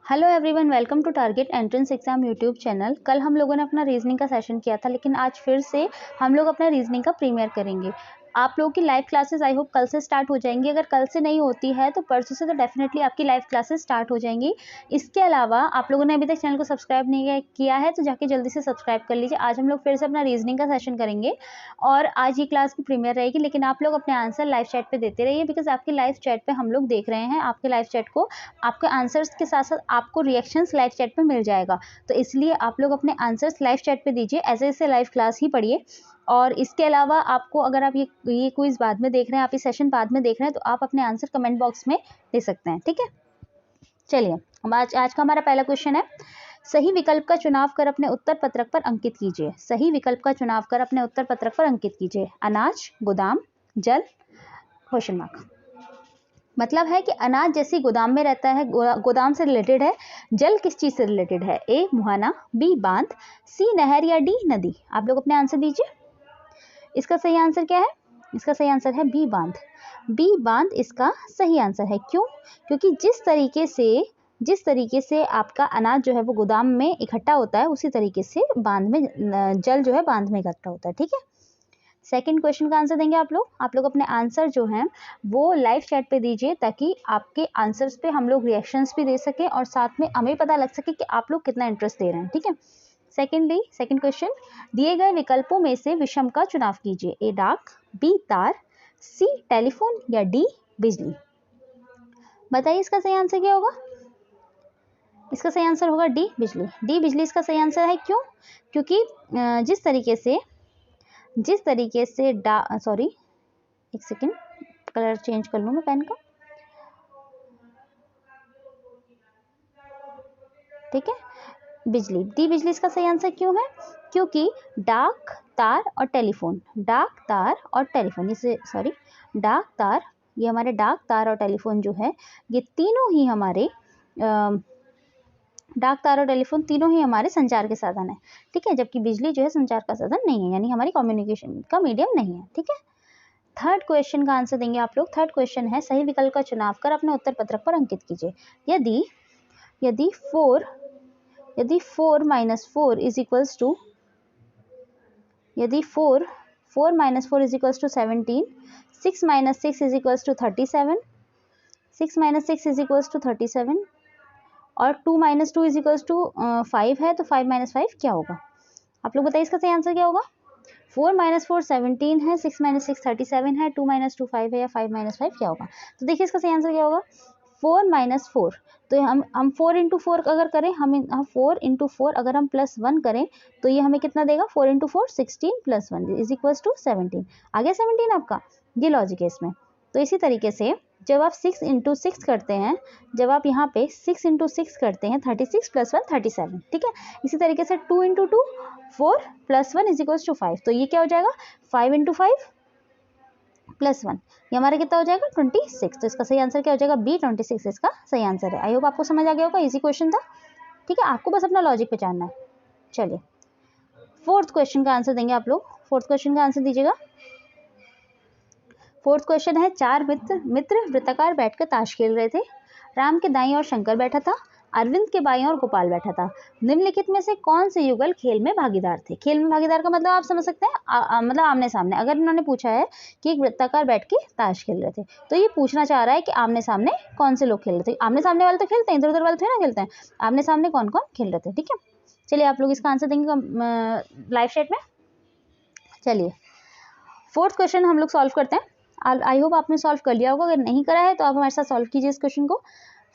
Hello everyone, welcome to target entrance exam YouTube channel. कल हम लोगों ने अपना रीजनिंग का सेशन किया था, लेकिन आज फिर से हम लोग अपना रीजनिंग का प्रीमियर करेंगे। आप लोगों की लाइव क्लासेस आई होप कल से स्टार्ट हो जाएंगी। अगर कल से नहीं होती है तो परसों से तो डेफिनेटली आपकी लाइव क्लासेस स्टार्ट हो जाएंगी। इसके अलावा आप लोगों ने अभी तक चैनल को सब्सक्राइब नहीं किया है तो जाके जल्दी से सब्सक्राइब कर लीजिए। आज हम लोग फिर से अपना रीजनिंग का सेशन करेंगे और आज ये क्लास की प्रीमियर रहेगी, लेकिन आप लोग अपने आंसर लाइव चैट पे देते रहिए, बिकॉज आपकी लाइव चैट पे हम लोग देख रहे हैं आपके लाइव चैट को। आपके आंसर्स के साथ साथ आपको रिएक्शंस लाइव चैट पे मिल जाएगा, तो इसलिए आप लोग अपने आंसर्स लाइव चैट पे दीजिए, ऐसे ऐसे लाइव क्लास ही पढ़िए। और इसके अलावा आपको, अगर आप ये क्विज बाद में देख रहे हैं, आप ये सेशन बाद में देख रहे हैं, तो आप अपने आंसर कमेंट बॉक्स में दे सकते हैं, ठीक है। चलिए, हम आज का हमारा पहला क्वेश्चन है, सही विकल्प का चुनाव कर अपने उत्तर पत्रक पर अंकित कीजिए। सही विकल्प का चुनाव कर अपने उत्तर पत्रक पर अंकित कीजिए। अनाज, गोदाम, जल, क्वेश्चन मार्क। मतलब है कि अनाज जैसी गोदाम में रहता है, गोदाम से रिलेटेड है। जल किस चीज से रिलेटेड है? ए मुहाना, बी बांध, सी नहर या डी नदी। आप लोग अपने आंसर दीजिए। इसका सही आंसर क्या है? इसका सही आंसर है बी बांध। बी बांध इसका सही आंसर है। क्यों? क्योंकि जिस तरीके से आपका अनाज जो है वो गोदाम में इकट्ठा होता है, उसी तरीके से बांध में जल जो है बांध में इकट्ठा होता है, ठीक है। सेकंड क्वेश्चन का आंसर देंगे आप लोग अपने आंसर जो हैं वो लाइव चैट पे दीजिए, ताकि आपके आंसर्स पे हम लोग रिएक्शंस भी दे सकें और साथ में हमें पता लग सके कि आप लोग कितना इंटरेस्ट दे रहे हैं, ठीक है। सेकंड क्वेश्चन, दिए गए विकल्पों में से विषम का चुनाव कीजिए। ए डाक, बी तार, सी टेलीफोन या डी बिजली। बताइए इसका सही आंसर क्या होगा? इसका सही आंसर होगा डी बिजली। डी बिजली इसका सही आंसर है। क्यों? क्योंकि जिस तरीके से सॉरी, एक सेकेंड, कलर चेंज कर लूँ मैं पेन का, ठीक है। बिजली, डी बिजली इसका सही आंसर क्यों है? क्योंकि डाक, तार और टेलीफोन, डाक, तार और टेलीफोन, डाक, तार, ये हमारे डाक, तार और टेलीफोन जो है, ये तीनों ही हमारे डाक, तार और टेलीफोन तीनों ही हमारे संचार के साधन है, ठीक है। जबकि बिजली जो है संचार का साधन नहीं है, यानी हमारी कम्युनिकेशन का मीडियम नहीं है, ठीक है। थर्ड क्वेश्चन का आंसर देंगे आप लोग। थर्ड क्वेश्चन है, सही विकल्प का चुनाव कर अपने उत्तर पत्रक पर अंकित कीजिए। यदि 4 minus 4 is equals to 17, 6 minus 6 is equals to 37, 6 minus 6 is equals to 37 और 2 minus 2 is equals to 5 है, तो 5 minus 5 क्या होगा? आप लोग बताइए इसका सही आंसर क्या होगा? 4 minus 4 17 है, 6 minus 6 37 है, 2 minus 2 5 है, या 5 minus 5 क्या होगा? तो देखिए इसका सही आंसर क्या होगा? 4 minus 4, तो हम 4 इंटू 4 अगर करें, हम 4 इंटू 4 अगर हम +1 करें तो ये हमें कितना देगा? 4 इंटू 4 16 + 1 इज इक्वल्स टू 17। आ गया 17 आपका? ये लॉजिक है इसमें। तो इसी तरीके से जब आप 6 इंटू 6 करते हैं, जब आप यहाँ पे 6 इंटू 6 करते हैं, 36 + 1 37, ठीक है। इसी तरीके से 2 इंटू 2 4 + 1 इज इक्वल्स टू 5, तो ये क्या हो जाएगा? 5 इंटू 5 + 1, ये हमारा कितना हो जाएगा? 26। तो इसका सही आंसर क्या हो जाएगा? बी 26 इसका सही आंसर है। आई होप आपको समझ आ गया होगा, इजी क्वेश्चन था, ठीक है। आपको बस अपना लॉजिक पहचानना है। चलिए, फोर्थ क्वेश्चन का आंसर देंगे आप लोग। फोर्थ क्वेश्चन का आंसर दीजिएगा। फोर्थ क्वेश्चन है, 4 मित्र वृत्ताकार बैठकर ताश खेल रहे थे। राम के दाईं ओर शंकर बैठा था, अरविंद के बाईं ओर गोपाल बैठा था। निम्नलिखित में से कौन से युगल खेल में भागीदार थे? खेल में भागीदार का मतलब आप समझ सकते हैं, मतलब आमने सामने। अगर इन्होंने पूछा है कि एक वृत्ताकार बैठ के ताश खेल रहे थे, तो ये पूछना चाह रहा है कि आमने सामने कौन से लोग खेल रहे थे। आमने सामने वाले तो खेलते हैं, इधर उधर वाले थोड़ी ना खेलते हैं। आमने सामने कौन कौन खेल रहे थे, ठीक है। चलिए, आप लोग इसका आंसर देंगे लाइव चैट में। चलिए, फोर्थ क्वेश्चन हम लोग सॉल्व करते हैं। आई होप आपने सॉल्व कर लिया होगा, अगर नहीं करा है तो आप हमारे साथ सॉल्व कीजिए इस क्वेश्चन को।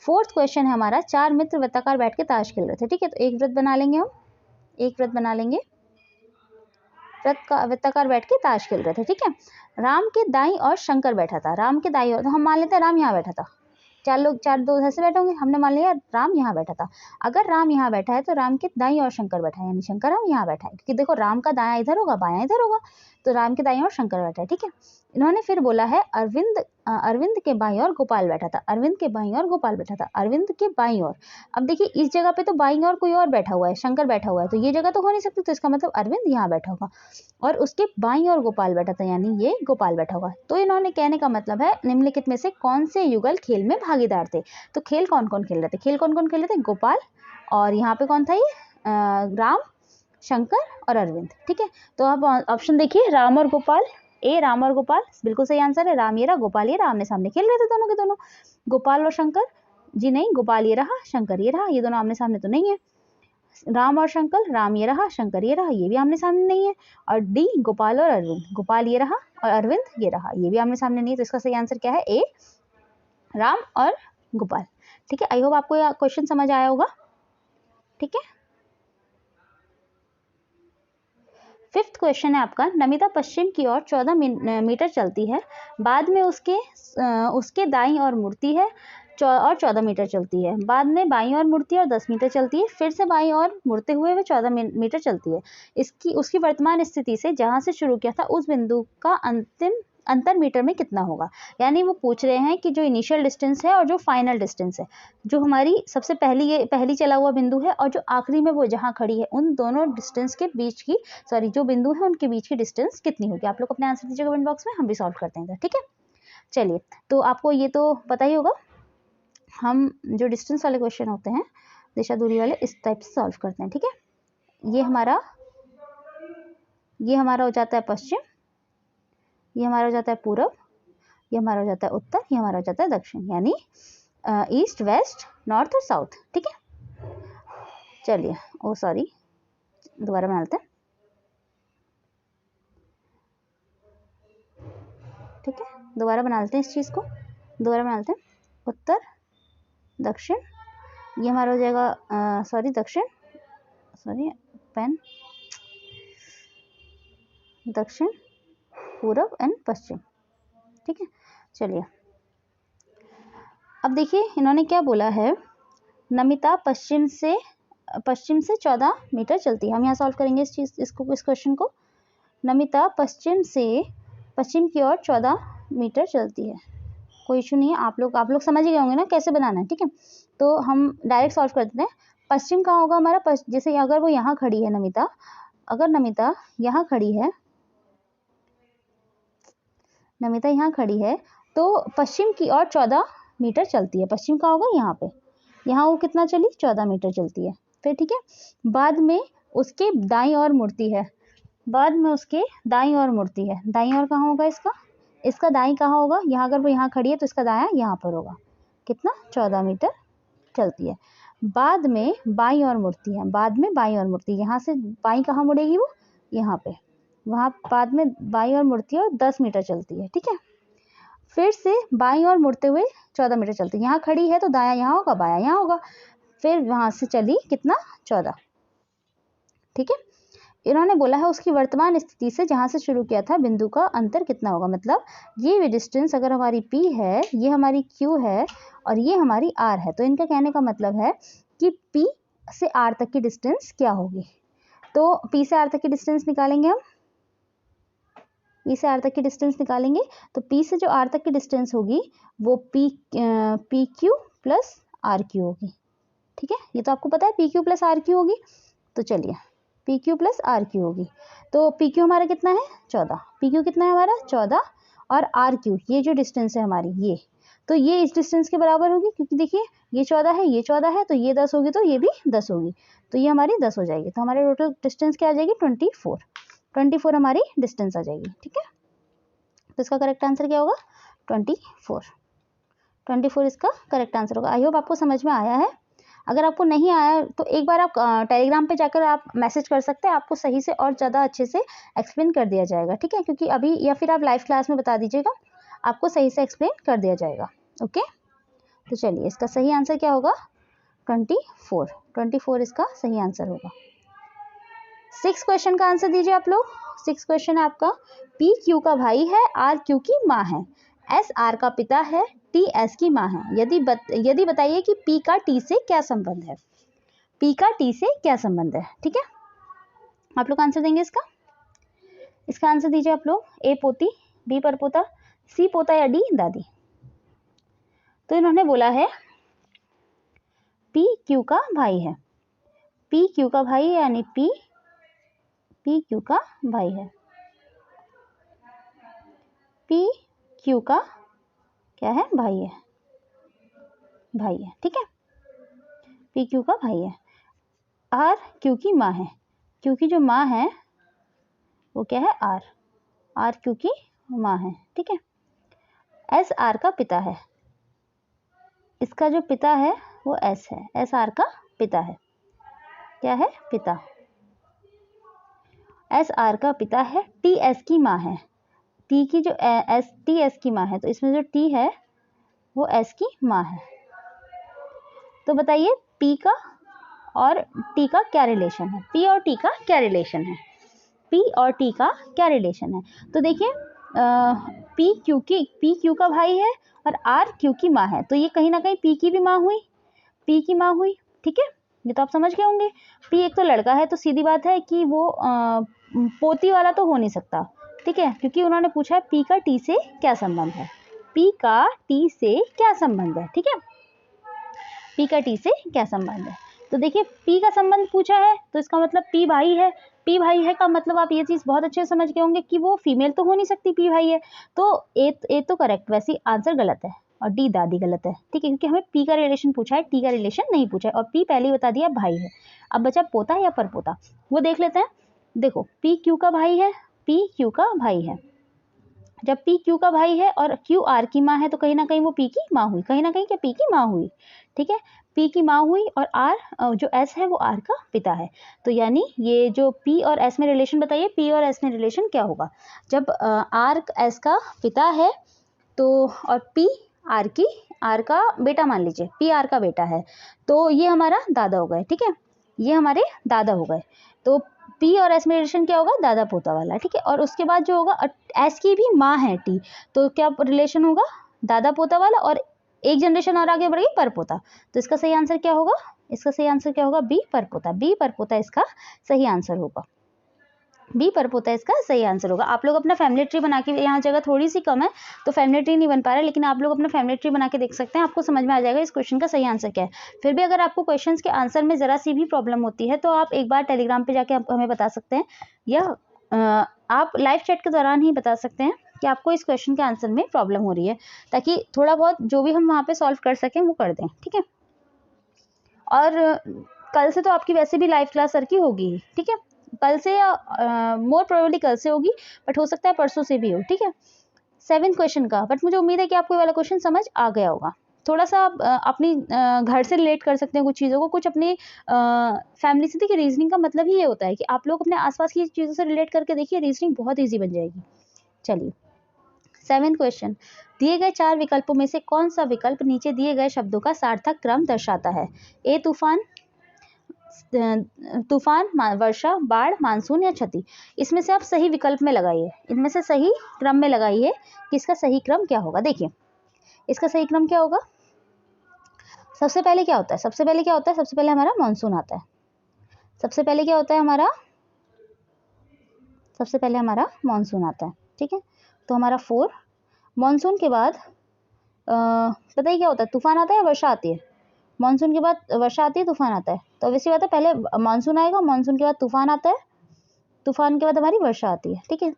फोर्थ क्वेश्चन है हमारा, 4 मित्र वृत्ताकार बैठ के ताश खेल रहे थे, ठीक है। तो एक वृत्त बना लेंगे, हम एक वृत्त बना लेंगे, वृत्ताकार बैठ के ताश खेल रहे थे, ठीक है। राम के दाईं और शंकर बैठा था। राम के दाईं और, तो हम मान लेते हैं राम यहाँ बैठा था। 4 दो ऐसे बैठे होंगे, हमने मान लिया राम यहाँ बैठा था। अगर राम यहाँ बैठा है तो राम के दाईं और शंकर बैठा है, यानी शंकर राम यहाँ बैठा है, क्योंकि देखो राम का दायां इधर होगा, बायां इधर होगा, तो राम के दाईं और शंकर बैठा है, ठीक है। इन्होंने फिर बोला है अरविंद के बाईं ओर गोपाल बैठा था। अरविंद के बाईं ओर गोपाल बैठा था, अरविंद के बाईं ओर। अब देखिए, इस जगह पे तो बाईं ओर कोई और बैठा हुआ है, शंकर बैठा हुआ है, तो ये जगह तो हो नहीं सकती, तो इसका मतलब अरविंद यहाँ बैठा होगा और उसके बाईं ओर गोपाल बैठा था, यानी ये गोपाल बैठा होगा। तो इन्होंने कहने का मतलब है, निम्नलिखित में से कौन से युगल खेल में भागीदार थे। तो खेल कौन कौन खेल रहे थे? खेल कौन कौन खेल रहे थे? गोपाल, और यहाँ पे कौन था ये? राम, शंकर और अरविंद। ठीक है, तो आप ऑप्शन देखिए, राम और गोपाल, ए राम और गोपाल बिल्कुल सही आंसर है। राम ये रहा, गोपाल ये रहा, आमने सामने खेल रहे थे दोनों के दोनों। गोपाल और शंकर, जी नहीं, गोपाल ये रहा, शंकर ये रहा, ये दोनों आमने सामने तो नहीं है। राम और शंकर, राम ये रहा, शंकर ये रहा, ये भी आमने सामने नहीं है। और डी गोपाल और अरविंद, गोपाल ये रहा और अरविंद ये रहा, ये भी आमने सामने नहीं है। तो इसका सही आंसर क्या है? ए राम और गोपाल। ठीक है, आई होप आपको यह क्वेश्चन समझ आया होगा। ठीक है, फिफ्थ क्वेश्चन है आपका, नमिता पश्चिम की ओर 14 मीटर चलती है, बाद में उसके दाईं ओर मुड़ती है और 14 मीटर चलती है, बाद में बाईं ओर मुड़ती है और 10 मीटर चलती है, फिर से बाईं ओर मुड़ते हुए वह 14 मीटर चलती है। उसकी वर्तमान स्थिति से जहां से शुरू किया था उस बिंदु का अंतर मीटर में कितना होगा? यानी वो पूछ रहे हैं कि जो इनिशियल डिस्टेंस है और जो फाइनल डिस्टेंस है, जो हमारी सबसे पहली चला हुआ बिंदु है और जो आखिरी में वो जहाँ खड़ी है, उन दोनों डिस्टेंस के बीच की, जो बिंदु है उनके बीच की डिस्टेंस कितनी होगी? आप लोग अपने आंसर दीजिएगा कमेंट बॉक्स में, हम भी सॉल्व करते हैं। ठीक है, चलिए, तो आपको ये तो पता ही होगा, हम जो डिस्टेंस वाले क्वेश्चन होते हैं, दिशा दूरी वाले, इस टाइप से सॉल्व करते हैं। ठीक है, ये हमारा हो जाता है पश्चिम, ये हमारा हो जाता है पूरब, ये हमारा हो जाता है उत्तर, ये हमारा हो जाता है दक्षिण, यानी ईस्ट, वेस्ट, नॉर्थ और साउथ। ठीक है, चलिए, ओ सॉरी, दोबारा बनाते हैं। ठीक है, दोबारा बना लेते हैं इस चीज़ को, दोबारा बना लेते हैं। उत्तर, दक्षिण, ये हमारा हो जाएगा सॉरी दक्षिण, सॉरी पेन, दक्षिण, पूरब एंड पश्चिम। ठीक है, चलिए, अब देखिए इन्होंने क्या बोला है, नमिता पश्चिम से 14 मीटर चलती है। हम यहाँ सॉल्व करेंगे इस क्वेश्चन को। नमिता पश्चिम की ओर 14 मीटर चलती है, कोई इशू नहीं है। आप लोग समझ ही गए होंगे ना कैसे बनाना है। ठीक है, तो हम डायरेक्ट सॉल्व कर देते हैं। पश्चिम कहाँ होगा हमारा? जैसे अगर वो यहाँ खड़ी है नमिता, अगर नमिता यहाँ खड़ी है, नमिता यहाँ खड़ी है, तो पश्चिम की ओर 14 मीटर चलती है। पश्चिम का होगा यहाँ पे, यहाँ वो कितना चली? 14 मीटर चलती है। फिर ठीक है, बाद में उसके दाईं ओर मुड़ती है, बाद में उसके दाईं ओर मुड़ती है। दाईं ओर कहाँ होगा इसका दाईं कहाँ होगा? यहाँ, अगर वो यहाँ खड़ी है तो इसका दायां यहाँ पर होगा। कितना? 14 मीटर चलती है। बाद में बाईं ओर मुड़ती है, बाद में बाईं ओर मुड़ती है, यहाँ से बाईं कहाँ मुड़ेगी वो? यहाँ पे, वहाँ बाद में बाईं ओर मुड़ती है और 10 मीटर चलती है। ठीक है, फिर से बाईं ओर मुड़ते हुए 14 मीटर चलती है। यहाँ खड़ी है तो दायां यहाँ होगा, बायां यहाँ होगा, फिर वहां से चली कितना? 14। ठीक है, इन्होंने बोला है उसकी वर्तमान स्थिति से जहां से शुरू किया था बिंदु का अंतर कितना होगा? मतलब ये डिस्टेंस अगर हमारी P है, ये हमारी Q है और ये हमारी R है, तो इनका कहने का मतलब है कि P से R तक की डिस्टेंस क्या होगी। तो P से R तक की डिस्टेंस निकालेंगे हम, P से R तक की डिस्टेंस निकालेंगे, तो P से जो R तक की डिस्टेंस होगी वो PQ प्लस RQ होगी। ठीक है, ये तो आपको पता है PQ प्लस RQ होगी। तो चलिए, PQ प्लस RQ होगी, तो PQ हमारा कितना है? 14। PQ कितना है हमारा? 14, और RQ ये जो डिस्टेंस है हमारी, ये तो ये इस डिस्टेंस के बराबर होगी, क्योंकि देखिए ये 14 है, ये 14 है, तो ये 10 होगी, तो ये भी 10 होगी, तो ये हमारी 10 हो जाएगी। तो हमारे टोटल डिस्टेंस क्या आ जाएगी? 24 हमारी डिस्टेंस आ जाएगी। ठीक है, तो इसका करेक्ट आंसर क्या होगा? 24 इसका करेक्ट आंसर होगा। आई होप आपको समझ में आया है। अगर आपको नहीं आया तो एक बार आप टेलीग्राम पे जाकर आप मैसेज कर सकते हैं, आपको सही से और ज़्यादा अच्छे से एक्सप्लेन कर दिया जाएगा। ठीक है, क्योंकि अभी, या फिर आप लाइव क्लास में बता दीजिएगा, आपको सही से एक्सप्लेन कर दिया जाएगा। ओके, तो चलिए, इसका सही आंसर क्या होगा? 24 इसका सही आंसर होगा। 6 क्वेश्चन का आंसर दीजिए आप लोग। 6 क्वेश्चन है आपका, P Q का भाई है, R Q की माँ है, S R का पिता है, T S की माँ है। यदि बताइए कि P का T से क्या संबंध है? P का T से क्या संबंध है? ठीक है, आप लोग आंसर देंगे इसका आंसर दीजिए आप लोग। A पोती, B परपोता, C पोता या D दादी। तो इन्होंने बोला है P Q का भाई है, P Q का भाई है, यानी P Q का भाई है, P Q का क्या है? भाई है। भाई है, ठीक है, पी क्यू का भाई है। आर क्यू की माँ है, क्यू की जो माँ है वो क्या है, आर, आर क्यू की माँ है, ठीक है। एस आर का पिता है, इसका जो पिता है वो एस है, एस आर का पिता है, क्या है, पिता। एस आर का पिता है, टी एस की माँ है, टी की जो एस, टी एस की माँ है, तो इसमें जो टी है वो एस की माँ है। तो बताइए पी का और टी का क्या रिलेशन है, पी और टी का क्या रिलेशन है, पी और टी का क्या रिलेशन है। तो देखिए पी क्यू का भाई है और आर क्यू की माँ है, तो ये कहीं ना कहीं पी की भी माँ हुई, पी की माँ हुई, ठीक है, ये तो आप समझ गए होंगे। पी एक तो लड़का है, तो सीधी बात है कि वो पोती वाला तो हो नहीं सकता, ठीक है, क्योंकि उन्होंने पूछा है पी का टी से क्या संबंध है, पी का टी से क्या संबंध है, ठीक है, पी का टी से क्या संबंध है। तो देखिए पी का संबंध पूछा है तो इसका मतलब पी भाई है, पी भाई है का मतलब आप ये चीज बहुत अच्छे से समझ गए होंगे कि वो फीमेल तो हो नहीं सकती, पी भाई है, तो ए तो करेक्ट, वैसे आंसर गलत है और डी दादी गलत है, ठीक है, क्योंकि हमें पी का रिलेशन पूछा है, टी का रिलेशन नहीं पूछा है, और पी पहले ही बता दिया भाई है। अब बचा पोता या परपोता, वो देख लेते हैं। देखो पी क्यू का भाई है, पी क्यू का भाई है, जब पी क्यू का भाई है और क्यू आर की माँ है तो कहीं ना कहीं वो पी की माँ हुई, कहीं ना कहीं क्या पी की माँ हुई, ठीक है, पी की माँ हुई, और आर जो एस है वो आर का पिता है। तो यानी ये जो पी और एस में रिलेशन, बताइए पी और एस में रिलेशन क्या होगा, जब आर एस का पिता है तो, और पी आर का बेटा मान लीजिए, पी आर का बेटा है, तो ये हमारा दादा हो गए, ठीक है, ये हमारे दादा हो गए। तो पी और एस में रिलेशन क्या होगा, दादा पोता वाला, ठीक है। और उसके बाद जो होगा, एस की भी माँ है टी, तो क्या रिलेशन होगा, दादा पोता वाला, और एक जनरेशन और आगे बढ़ेगी परपोता। तो इसका सही आंसर क्या होगा, इसका सही आंसर क्या होगा, बी परपोता, बी परपोता इसका सही आंसर होगा, बी परपोता इसका सही आंसर होगा। आप लोग अपना फैमिली ट्री बना के, यहाँ जगह थोड़ी सी कम है तो फैमिली ट्री नहीं बन पा रहा है, लेकिन आप लोग अपना फैमिली ट्री बना के देख सकते हैं, आपको समझ में आ जाएगा इस क्वेश्चन का सही आंसर क्या है। फिर भी अगर आपको क्वेश्चंस के आंसर में जरा सी भी प्रॉब्लम होती है तो आप एक बार टेलीग्राम पे जाके हमें बता सकते हैं, या आप लाइव चैट के दौरान ही बता सकते हैं कि आपको इस क्वेश्चन के आंसर में प्रॉब्लम हो रही है, ताकि थोड़ा बहुत जो भी हम वहाँ पे सॉल्व कर सकें वो कर दें, ठीक है। और कल से तो आपकी वैसे भी लाइव क्लास सर की होगी, ठीक है, कल से या मोर प्रोबेबली कल से होगी, बट हो सकता है परसों से भी हो, ठीक है। 7th क्वेश्चन का, बट मुझे उम्मीद है कि आपको ये वाला क्वेश्चन समझ आ गया होगा। थोड़ा सा आप अपनी घर से रिलेट कर सकते हैं कुछ चीज़ों को, कुछ अपनी फैमिली से। देखिए रीजनिंग का मतलब ही ये होता है कि आप लोग अपने आसपास की चीज़ों से रिलेट करके देखिए, रीजनिंग बहुत ईजी बन जाएगी। चलिए 7th क्वेश्चन, दिए गए 4 विकल्पों में से कौन सा विकल्प नीचे दिए गए शब्दों का सार्थक क्रम दर्शाता है, ए तूफान, वर्षा, बाढ़, मानसून या क्षति। इसमें से आप सही विकल्प में लगाइए, इनमें से सही क्रम में लगाइए कि इसका सही क्रम क्या होगा। देखिए इसका सही क्रम क्या होगा, सबसे पहले क्या होता है, सबसे पहले क्या होता है, सबसे पहले हमारा मानसून आता है, सबसे पहले क्या होता है हमारा, सबसे पहले हमारा मानसून आता है, ठीक है। तो हमारा 4, मानसून के बाद पता ही क्या होता है, तूफान आता है या वर्षा आती है, मानसून के बाद वर्षा आती है, तूफान आता है, तो वैसी बात है पहले मानसून आएगा, मानसून के बाद तूफान आता है, तूफान के बाद हमारी वर्षा आती है, ठीक है।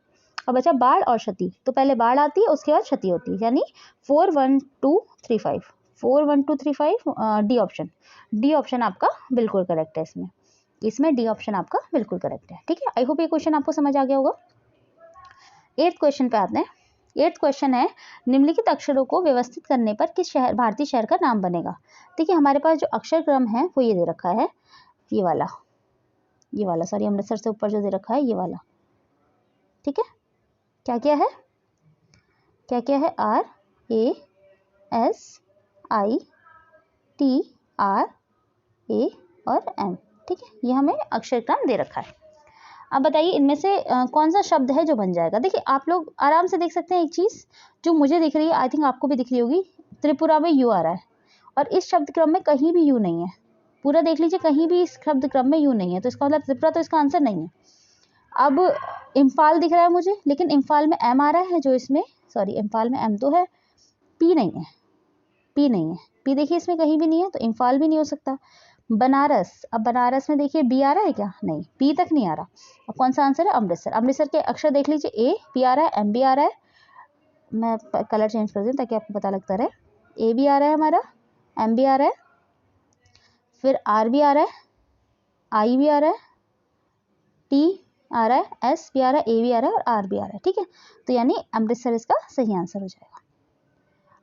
अब बचा बाढ़ और क्षति, तो पहले बाढ़ आती है उसके बाद क्षति होती है, यानी 4 1 2 3 5, 4 1 2 3 5, डी ऑप्शन, डी ऑप्शन आपका बिल्कुल करेक्ट है, इसमें इसमें डी ऑप्शन आपका बिल्कुल करेक्ट है, ठीक है। आई होप ये क्वेश्चन आपको समझ आ गया होगा। 8th क्वेश्चन पे आते हैं। 8th क्वेश्चन है, निम्नलिखित अक्षरों को व्यवस्थित करने पर किस शहर, भारतीय शहर का नाम बनेगा। देखिए हमारे पास जो अक्षर क्रम है वो ये दे रखा है, ये वाला सॉरी, अमृतसर से ऊपर जो दे रखा है ये वाला, ठीक है। क्या क्या है, क्या क्या है, R A S I T R A और एम, ठीक है, ये हमें अक्षर क्रम दे रखा है। अब बताइए इनमें से कौन सा शब्द है जो बन जाएगा। देखिए आप लोग आराम से देख सकते हैं, एक चीज़ जो मुझे दिख रही है, आई थिंक आपको भी दिख रही होगी, त्रिपुरा में यू आ रहा है और इस शब्द क्रम में कहीं भी यू नहीं है, पूरा देख लीजिए, कहीं भी इस शब्द क्रम में यू नहीं है, तो इसका मतलब त्रिपुरा तो इसका आंसर नहीं है। अब इम्फाल दिख रहा है मुझे, लेकिन इम्फाल में एम आ रहा है, जो इसमें सॉरी इम्फाल में एम तो है, पी नहीं है, पी नहीं है, पी देखिए इसमें कहीं भी नहीं है, तो इम्फाल भी नहीं हो सकता। बनारस, अब बनारस में देखिए बी आ रहा है क्या, नहीं, पी तक नहीं आ रहा। अब कौन सा आंसर है, अमृतसर, अमृतसर के अक्षर देख लीजिए, ए पी आ रहा है, एम भी आ रहा है, मैं कलर चेंज कर दूँ ताकि आपको पता लगता रहे, ए भी आ रहा है हमारा, एम भी आ रहा है, फिर आर भी आ रहा है, आई भी आ रहा है, टी आ रहा है, एस भी आ रहा है, ए भी आ रहा है और आर भी आ रहा है। ठीक है, तो यानी अमृतसर इसका सही आंसर हो जाएगा।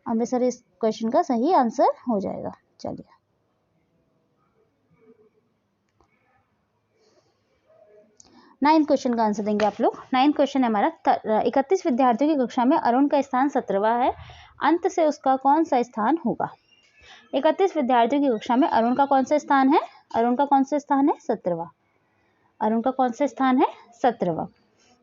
अमृतसर इस क्वेश्चन का सही आंसर हो जाएगा। चलिए, नाइन्थ क्वेश्चन का आंसर देंगे आप लोग। नाइन्थ क्वेश्चन है हमारा, 31 विद्यार्थियों की कक्षा में अरुण का स्थान 17वां है, अंत से उसका कौन सा स्थान होगा। 31 विद्यार्थियों की कक्षा में अरुण का कौन सा स्थान है, अरुण का कौन सा स्थान है, 17वां। अरुण का कौन सा स्थान है, 17वां।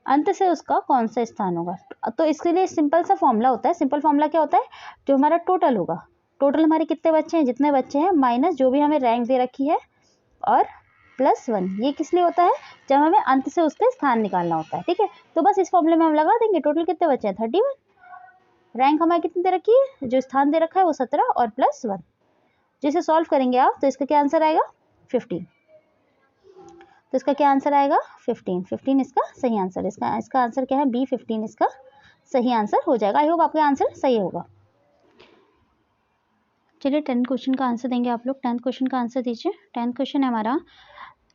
अंत से उसका कौन सा स्थान होगा। तो इसके लिए सिंपल सा फॉर्मूला होता है। सिंपल फॉर्मूला क्या होता है, जो हमारा टोटल होगा, टोटल हमारे कितने बच्चे हैं, जितने बच्चे हैं माइनस जो भी हमें रैंक दे रखी है और +1। ये किस लिए होता है, जब हमें अंत से उसके स्थान निकालना होता है। ठीक है, तो बस इस फॉर्मूले में हम लगा देंगे टोटल कितने बच्चे हैं, 31। रैंक हमारी कितनी दे रखी है, जो स्थान दे रखा है वो 17 और +1। जिसे सॉल्व करेंगे आप तो इसका क्या आंसर आएगा, 15। तो इसका क्या आंसर आएगा, 15 इसका सही आंसर। इसका आंसर क्या है, B15 इसका सही आंसर हो जाएगा। आई होप आपका आंसर सही होगा। चलिए 10th क्वेश्चन का आंसर देंगे आप लोग। 10th क्वेश्चन का आंसर दीजिए। 10th क्वेश्चन है हमारा,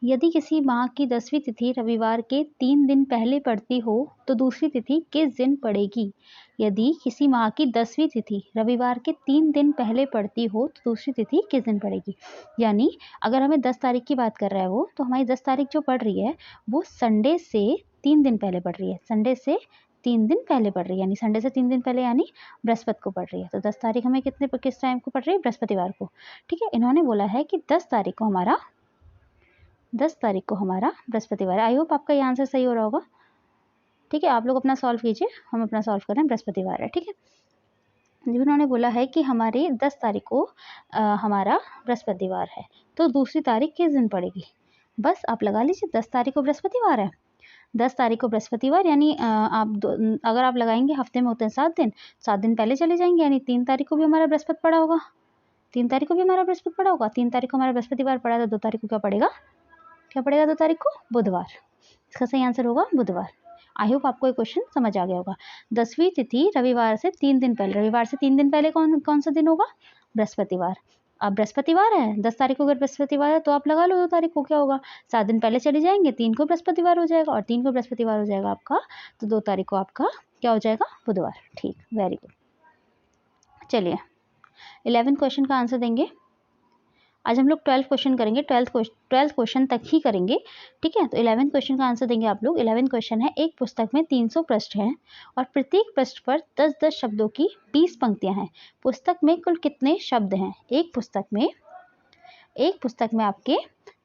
यदि किसी माह की 10वीं तिथि रविवार के 3 दिन पहले पड़ती हो तो दूसरी तिथि किस दिन पड़ेगी। यदि किसी माह की 10वीं तिथि रविवार के 3 दिन पहले पड़ती हो तो दूसरी तिथि किस दिन पड़ेगी। यानी अगर हमें 10 तारीख की बात कर रहा है वो, तो हमारी 10 तारीख जो पड़ रही है वो संडे से 3 दिन पहले पड़ रही है। संडे से 3 दिन पहले पड़ रही है, यानी संडे से 3 दिन पहले यानी बृहस्पति को पड़ रही है। तो 10 तारीख हमें किस टाइम को पड़ रही है, बृहस्पतिवार को। ठीक है, इन्होंने बोला है कि 10 तारीख को हमारा बृहस्पतिवार। आई होप आपका ये आंसर सही हो रहा होगा। ठीक है, आप लोग अपना सॉल्व कीजिए, हम अपना सॉल्व कर रहे हैं, बृहस्पतिवार है। ठीक है, जिन्होंने बोला है कि हमारी 10 तारीख को हमारा बृहस्पतिवार है, तो दूसरी तारीख किस दिन पड़ेगी। बस आप लगा लीजिए, 10 तारीख को बृहस्पतिवार है, 10 तारीख को बृहस्पतिवार, यानी अगर आप लगाएंगे हफ्ते में होते हैं 7 दिन, 7 दिन पहले चले जाएंगे, यानी 3 तारीख को भी हमारा बृहस्पति पड़ा होगा। 3 तारीख को भी हमारा बृहस्पति पड़ा होगा। 3 तारीख को हमारा बृहस्पतिवार पड़ा, तो 2 तारीख को क्या पड़ेगा, 2 तारीख को बुधवार। इसका सही आंसर होगा बुधवार। आई होप आपको ये क्वेश्चन समझ आ गया होगा। 10वीं तिथि रविवार से 3 दिन पहले, रविवार से 3 दिन पहले कौन सा दिन होगा, बृहस्पतिवार। अब बृहस्पतिवार है, 10 तारीख को अगर बृहस्पतिवार है तो आप लगा लो 2 तारीख को क्या होगा, 7 दिन पहले चले जाएंगे, 3 को बृहस्पतिवार हो जाएगा और 3 को बृहस्पतिवार हो जाएगा आपका, तो 2 तारीख को आपका क्या हो जाएगा, बुधवार। ठीक, वेरी गुड। चलिए 11th क्वेश्चन का आंसर देंगे। आज हम लोग 12th क्वेश्चन करेंगे, 12th क्वेश्चन तक ही करेंगे। ठीक है, तो 11th क्वेश्चन का आंसर देंगे आप लोग। 11th क्वेश्चन है, एक पुस्तक में 300 पृष्ठ हैं और प्रत्येक पृष्ठ पर 10-10 शब्दों की 20 पंक्तियां हैं। पुस्तक में कुल कितने शब्द हैं। एक पुस्तक में आपके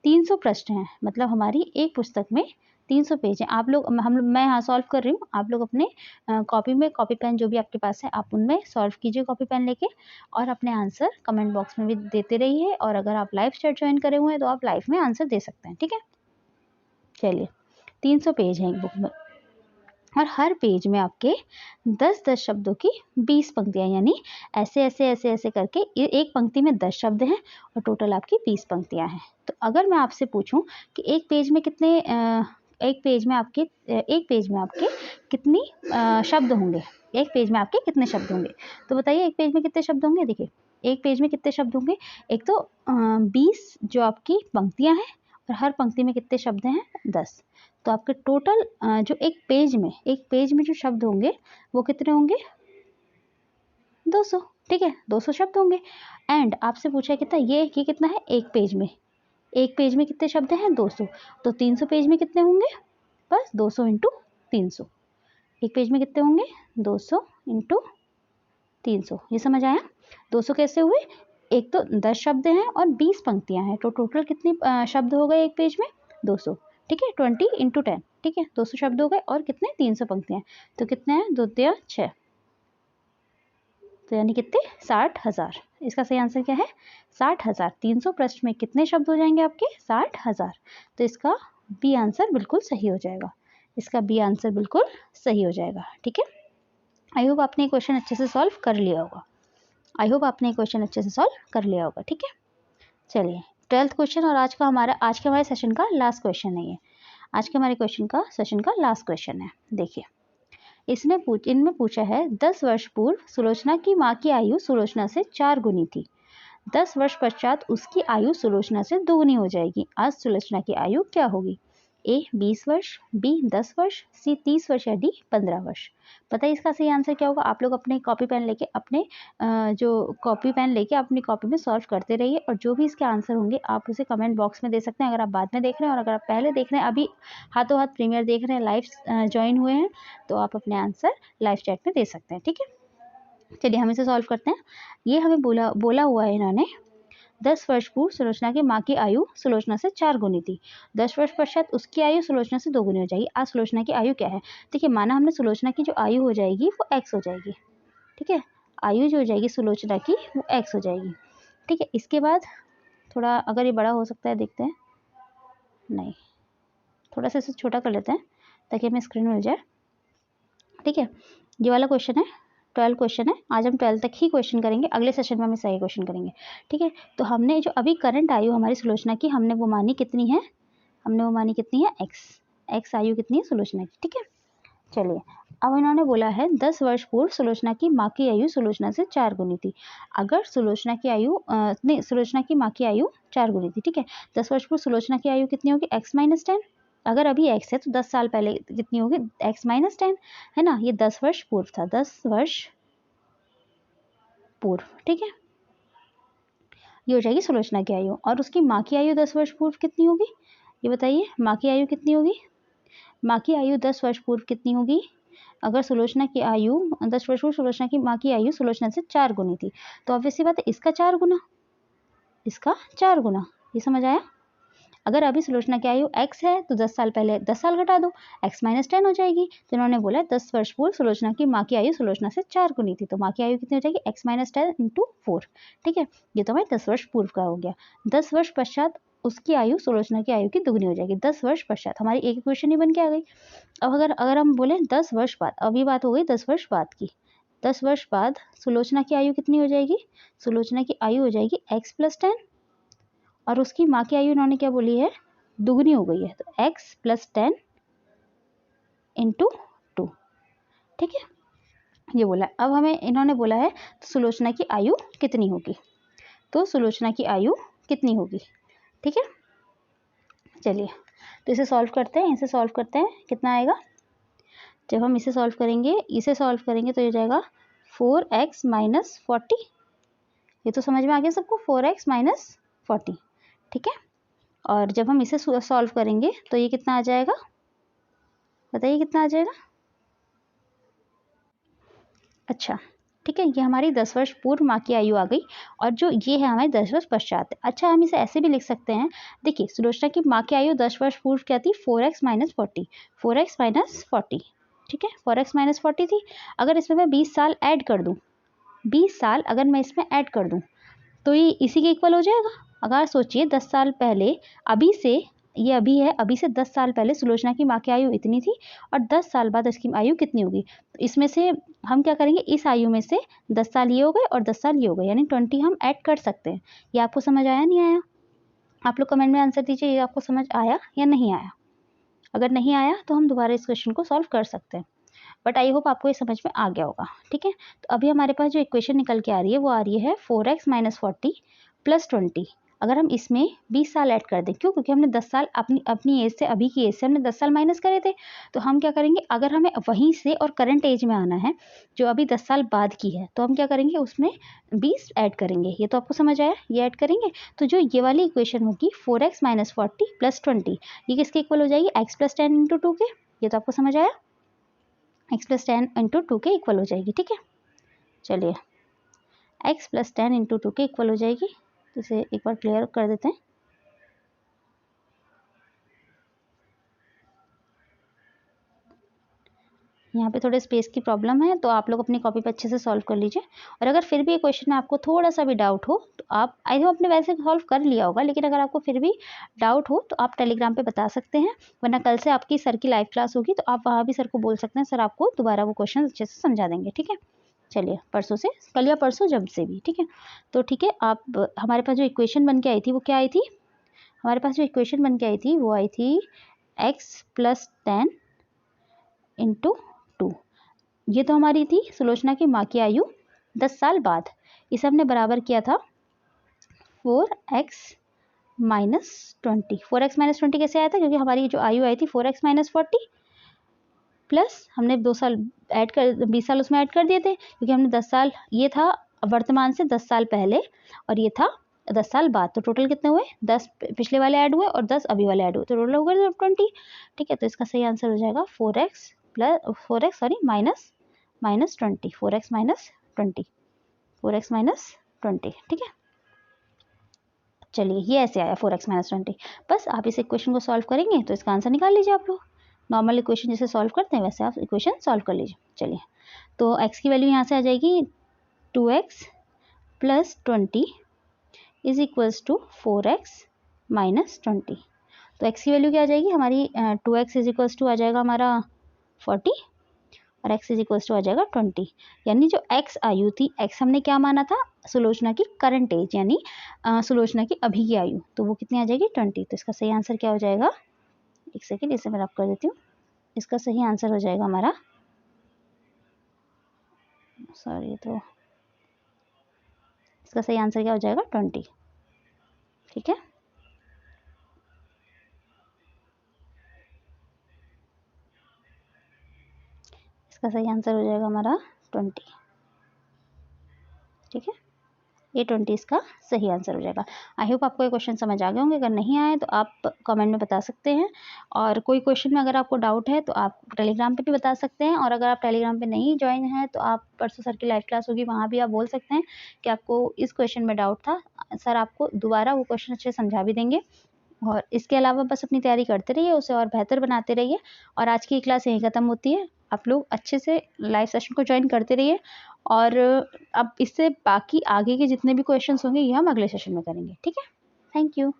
300 पृष्ठ हैं, मतलब हमारी एक पुस्तक में 300 पेज हैं। आप लोग मैं यहाँ सॉल्व कर रही हूँ, आप लोग अपने कॉपी पेन जो भी आपके पास है आप उनमें सॉल्व कीजिए कॉपी पेन लेके, और अपने आंसर कमेंट बॉक्स में भी देते रहिए। और अगर आप लाइव चैट ज्वाइन करे हुए हैं तो आप लाइव में आंसर दे सकते हैं। ठीक है, चलिए 300 पेज हैं एक बुक में और हर पेज में आपके 10-10 शब्दों की 20 पंक्तियाँ, यानी ऐसे करके एक पंक्ति में 10 शब्द हैं और टोटल आपकी 20 पंक्तियाँ हैं। तो अगर मैं आपसे पूछूं कि एक पेज में आपके कितनी शब्द होंगे, एक पेज में आपके कितने शब्द होंगे, तो बताइए एक पेज में कितने शब्द होंगे। देखिए एक पेज में कितने शब्द होंगे, एक तो 20 जो आपकी पंक्तियाँ हैं और हर पंक्ति में कितने शब्द हैं, 10। तो आपके टोटल जो एक पेज में जो शब्द होंगे वो कितने होंगे, 200। ठीक है, 200 शब्द होंगे। एंड आपसे पूछा कितना, ये कितना है, एक पेज में कितने शब्द हैं, 200। तो 300 पेज में कितने होंगे, बस 200 इंटू 300। एक पेज में कितने होंगे, 200 इंटू 300। ये समझ आया। 200 कैसे हुए, एक तो 10 शब्द हैं और 20 पंक्तियां हैं, तो टोटल कितने शब्द हो गए एक पेज में, 200। ठीक है, 20 इंटू 10। ठीक है, 200 शब्द हो गए और कितने, 300 पंक्तियां, तो कितने हैं, 2 तिया 6, तो यानी कितने, 60,000। इसका सही आंसर क्या है, 60,000। 300 पृष्ठ में कितने शब्द हो जाएंगे आपके, 60,000। तो इसका बी आंसर बिल्कुल सही हो जाएगा, इसका बी आंसर बिल्कुल सही हो जाएगा। ठीक है, आई होप आपने क्वेश्चन अच्छे से सॉल्व कर लिया होगा। ठीक है, चलिए 12th क्वेश्चन और आज के हमारे सेशन का लास्ट क्वेश्चन है ये। आज के हमारे सेशन का लास्ट क्वेश्चन है। देखिए इनमें पूछा है, 10 वर्ष पूर्व सुलोचना की माँ की आयु सुलोचना से 4 गुनी थी। 10 वर्ष पश्चात उसकी आयु सुलोचना से दोगुनी हो जाएगी। आज सुलोचना की आयु क्या होगी? ए 20 वर्ष, बी 10 वर्ष, सी 30 वर्ष या डी 15 वर्ष। पता है इसका सही आंसर क्या होगा? आप लोग अपने कॉपी पेन लेके अपनी कॉपी में सॉल्व करते रहिए और जो भी इसके आंसर होंगे आप उसे कमेंट बॉक्स में दे सकते हैं अगर आप बाद में देख रहे हैं, और अगर आप पहले देख रहे हैं, अभी हाथों हाथ प्रीमियर देख रहे हैं, लाइव ज्वाइन हुए हैं, तो आप अपने आंसर लाइव चैट में दे सकते हैं। ठीक है, चलिए हम इसे सॉल्व करते हैं। ये हमें बोला हुआ है इन्होंने 10 वर्ष पूर्व सुलोचना की माँ की आयु सुलोचना से 4 गुनी थी। 10 वर्ष पश्चात उसकी आयु सुलोचना से 2 गुनी हो जाएगी। आज सुलोचना की आयु क्या है? देखिए, माना हमने सुलोचना की जो आयु हो जाएगी वो x हो जाएगी। ठीक है, आयु जो हो जाएगी सुलोचना की वो x हो जाएगी। ठीक है, इसके बाद थोड़ा अगर ये बड़ा हो सकता है, देखते हैं। नहीं, थोड़ा सा इसे छोटा कर लेते हैं ताकि हमें स्क्रीन मिल जाए। ठीक है, ये वाला क्वेश्चन है, 12 क्वेश्चन है। आज हम 12 तक ही क्वेश्चन करेंगे, अगले सेशन में हम सही क्वेश्चन करेंगे। ठीक है, तो हमने जो अभी करंट आयु हमारी सुलोचना की हमने वो मानी कितनी है? x आयु कितनी है सुलोचना की। ठीक है, चलिए अब इन्होंने बोला है 10 वर्ष पूर्व सुलोचना की माँ की आयु सुलोचना से 4 गुनी थी। अगर सुलोचना की माँ की आयु 4 गुनी थी। ठीक है, 10 वर्ष पूर्व सुलोचना की आयु कितनी होगी? x - 10। अगर अभी x है तो 10 साल पहले कितनी होगी? x - 10 है ना। ये 10 वर्ष पूर्व था, 10 वर्ष पूर्व। ठीक है, ये हो जाएगी सुलोचना की आयु। और उसकी माँ की आयु 10 वर्ष पूर्व कितनी होगी? ये बताइए, माँ की आयु कितनी होगी? माँ की आयु 10 वर्ष पूर्व कितनी होगी? अगर सुलोचना की आयु 10 वर्ष पूर्व सुलोचना की माँ की आयु सुलोचना से 4 गुनी थी, तो ऑब्वियसली बात है इसका 4 गुना, इसका 4 गुना। ये समझ आया? अगर अभी सुलोचना की आयु x है तो 10 साल पहले 10 साल घटा दो, x - 10 हो जाएगी। तो इन्होंने बोला 10 वर्ष पूर्व सुलोचना की माँ की आयु सुलोचना से 4 गुनी थी, तो माँ की आयु कितनी हो जाएगी? x - 10 × 4। ठीक है, ये तो हमारे 10 वर्ष पूर्व का हो गया। 10 वर्ष पश्चात उसकी आयु सुलोचना की आयु की दुगनी हो जाएगी। 10 वर्ष पश्चात हमारी एक इक्वेशन ही बन के आ गई। अब अगर हम बोले 10 वर्ष बाद, अभी बात हो गई 10 वर्ष बाद की। 10 वर्ष बाद सुलोचना की आयु कितनी हो जाएगी? सुलोचना की आयु हो जाएगी x + 10, और उसकी माँ की आयु इन्होंने क्या बोली है? दुगनी हो गई है, तो x + 10 × 2। ठीक है, ये बोला। अब हमें इन्होंने बोला है सुलोचना की आयु कितनी होगी, तो सुलोचना की आयु कितनी होगी? ठीक है, चलिए तो इसे सॉल्व करते हैं। कितना आएगा? जब हम इसे सॉल्व करेंगे तो ये जाएगा 4x - 40। ये तो समझ में आ गया सबको, 4x - 40। ठीक है, और जब हम इसे सॉल्व करेंगे तो ये कितना आ जाएगा? बताइए कितना आ जाएगा? अच्छा, ठीक है, ये हमारी 10 वर्ष पूर्व माँ की आयु आ गई, और जो ये है हमारी 10 वर्ष पश्चात। अच्छा, हम इसे ऐसे भी लिख सकते हैं। देखिए, सुलोचना की माँ की आयु 10 वर्ष पूर्व क्या थी? 4x - 40। 4x - 40। ठीक है, 4x - 40 थी। अगर इसमें मैं 20 साल ऐड कर दूँ, 20 साल अगर मैं इसमें ऐड कर दूँ तो ये इसी के इक्वल हो जाएगा। अगर सोचिए 10 साल पहले, अभी से, ये अभी है, अभी से 10 साल पहले सुलोचना की माँ की आयु इतनी थी, और 10 साल बाद इसकी आयु कितनी होगी? तो इसमें से हम क्या करेंगे? इस आयु में से 10 साल ये हो गए और 10 साल ये हो गए, यानी 20 हम ऐड कर सकते हैं। ये आपको समझ आया, नहीं आया? आप लोग कमेंट में आंसर दीजिए, ये आपको समझ आया या नहीं आया। अगर नहीं आया तो हम दोबारा इस क्वेश्चन को सॉल्व कर सकते हैं, बट आई होप आपको ये समझ में आ गया होगा। ठीक है, तो अभी हमारे पास जो इक्वेशन निकल के आ रही है वो आ रही है 4x - 40 + 20। अगर हम इसमें 20 साल ऐड कर दें, क्योंकि हमने 10 साल अपनी एज से, अभी की एज से हमने 10 साल माइनस करे थे, तो हम क्या करेंगे? अगर हमें वहीं से और करंट एज में आना है जो अभी 10 साल बाद की है, तो हम क्या करेंगे? उसमें 20 ऐड करेंगे। ये तो आपको समझ आया, ये ऐड करेंगे। तो जो ये वाली इक्वेशन होगी 4x - 40 + 20, ये किसके इक्वल हो जाएगी? x + 10 × 2 के। ये तो आपको समझ आया, x + 10 × 2 के इक्वल हो जाएगी। ठीक है, चलिए x + 10 × 2 के इक्वल हो जाएगी। तो इसे एक बार क्लियर कर देते हैं। यहाँ पे थोड़े स्पेस की प्रॉब्लम है, तो आप लोग अपनी कॉपी पे अच्छे से सॉल्व कर लीजिए। और अगर फिर भी ये क्वेश्चन में आपको थोड़ा सा भी डाउट हो तो आप, आई होप आपने वैसे सॉल्व कर लिया होगा, लेकिन अगर आपको फिर भी डाउट हो तो आप टेलीग्राम पे बता सकते हैं, वरना कल से आपकी सर की लाइव क्लास होगी तो आप वहाँ भी सर को बोल सकते हैं, सर आपको दोबारा वो क्वेश्चन अच्छे से समझा देंगे। ठीक है, चलिए परसों से, कल या परसों जब से भी। ठीक है, तो ठीक है, आप, हमारे पास जो इक्वेशन बन के आई थी वो क्या आई थी? हमारे पास जो इक्वेशन बन के आई थी वो आई थी x + 10 × 2। ये तो हमारी थी सुलोचना की माँ की आयु 10 साल बाद। इसे हमने बराबर किया था 4x माइनस 20। 4x माइनस 20 कैसे आया था? क्योंकि हमारी जो आयु आई थी 4x माइनस 40 प्लस हमने 2 साल ऐड कर 20 साल उसमें ऐड कर दिए थे, क्योंकि हमने 10 साल, ये था वर्तमान से 10 साल पहले और ये था 10 साल बाद। तो टोटल कितने हुए? 10 पिछले वाले ऐड हुए और 10 अभी वाले ऐड हुए, तो टोटल हो गया 20। ठीक है, तो इसका सही आंसर हो जाएगा 4x minus 20, 4x minus 20, 4x minus 20। ठीक है, चलिए ये ऐसे आया 4x माइनस 20। बस आप इस इक्वेशन को सॉल्व करेंगे तो इसका आंसर निकाल लीजिए आप लोग। नॉर्मल इक्वेशन जैसे सॉल्व करते हैं वैसे आप इक्वेशन सॉल्व कर लीजिए। चलिए, तो x की वैल्यू यहाँ से आ जाएगी 2x plus 20 is equals to 4x minus 20। तो x की वैल्यू क्या आ जाएगी हमारी? 2x इज इक्वल्स टू आ जाएगा हमारा 40 और x इज इक्वल्स टू आ जाएगा 20। यानी जो x आयु थी, x हमने क्या माना था? सुलोचना की करंट एज, यानी सुलोचना की अभी की आयु, तो वो कितनी आ जाएगी? 20। तो इसका सही आंसर क्या हो जाएगा? एक सेकेंड, इसे मैं रब कर देती हूँ। इसका सही आंसर हो जाएगा हमारा, सॉरी, तो इसका सही आंसर क्या हो जाएगा? 20। ठीक है, इसका सही आंसर हो जाएगा हमारा 20। ठीक है, ये 20 इसका सही आंसर हो जाएगा। आई होप आपको ये क्वेश्चन समझ आ गए होंगे। अगर नहीं आए तो आप कमेंट में बता सकते हैं, और कोई क्वेश्चन में अगर आपको डाउट है तो आप टेलीग्राम पे भी बता सकते हैं, और अगर आप टेलीग्राम पे नहीं ज्वाइन हैं तो आप परसों सर की लाइव क्लास होगी, वहाँ भी आप बोल सकते हैं कि आपको इस क्वेश्चन में डाउट था। सर आपको दोबारा वो क्वेश्चन अच्छे समझा भी देंगे। और इसके अलावा बस अपनी तैयारी करते रहिए, उसे और बेहतर बनाते रहिए। और आज की क्लास यहीं ख़त्म होती है। आप लोग अच्छे से लाइव सेशन को ज्वाइन करते रहिए, और अब इससे बाकी आगे के जितने भी क्वेश्चंस होंगे ये हम अगले सेशन में करेंगे। ठीक है, थैंक यू।